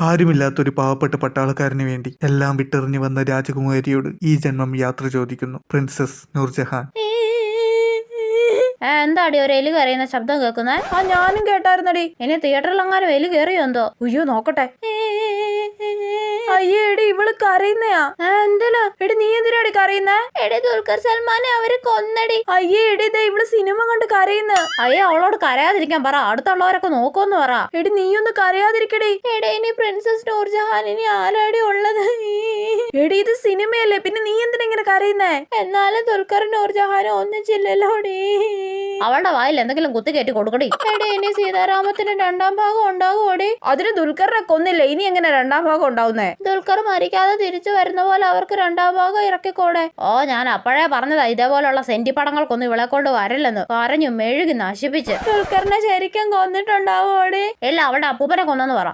ആരുമില്ലാത്തൊരു പാവപ്പെട്ട പട്ടാളക്കാരന് വേണ്ടി എല്ലാം വിട്ടെറിഞ്ഞു വന്ന രാജകുമാരിയോട് ഈ ജന്മം യാത്ര ചോദിക്കുന്നു പ്രിൻസസ് നൂർജഹാൻ. എന്താടി ഒരു എലി കരയുന്ന ശബ്ദം കേൾക്കുന്നേ? ഞാനും കേട്ടായിരുന്നടി. ഇനി തിയേറ്ററിൽ അങ്ങാനും എലി കയറിയോ എന്തോ? അയ്യോ നോക്കട്ടെ. അയ്യേടി ഇവള് കരയുന്നയാ. എന്തിനാ എടി? നീ എന്തിനാടി കരയുന്നേ? എടി ദുൽഖർ സൽമാനെ അവര് കൊന്നടി. അയ്യേ എടി ദേ ഇവള് സിനിമ കണ്ട് കരയുന്നു. അയ്യോ അവളോട് കരയാതിരിക്കാൻ പറ, അടുത്തുള്ളവരൊക്കെ നോക്കുമെന്ന് പറ. എടി നീ ഒന്ന് കരയാതിരിക്കടി. എടി ഇനി പ്രിൻസസ് നൂർജഹാൻ ഇനി ആരാടി ഉള്ളത്? എടി ഇത് സിനിമയല്ലേ, പിന്നെ നീ എന്തിനാ ഇങ്ങനെ കരയുന്നേ? എന്നാലും ദുൽഖർ നൂർജഹാനും ഒന്നിച്ചില്ലല്ലോടി. അവളുടെ വായിൽ എന്തെങ്കിലും കുത്തി കയറ്റി കൊടുക്കടി. എടി ഇനി സീതാരാമത്തിന് 2ാം ഭാഗം ഉണ്ടാകുമോടി? അതിന് ദുൽഖറിനെ കൊന്നില്ല, ഇനി എങ്ങനെ 2ാം ഭാഗം ഉണ്ടാവുന്നേ? ദുൽഖർ മരിക്കാതെ തിരിച്ചു വരുന്ന പോലെ അവർക്ക് 2ാം ഭാഗം ഇറക്കിക്കോടെ. ഞാൻ അപ്പോഴേ പറഞ്ഞതാ ഇതേപോലുള്ള സെന്റി പടങ്ങൾക്കൊന്നും ഇവളെ കൊണ്ട് വരില്ലെന്ന്. കരഞ്ഞു മെഴുകി നശിപ്പിച്ച്. ദുൽഖറിനെ ശരിക്കും കൊന്നിട്ടുണ്ടാവോടി? ഇല്ല, അവളുടെ അപ്പൂപ്പനെ കൊന്നെന്ന് പറ.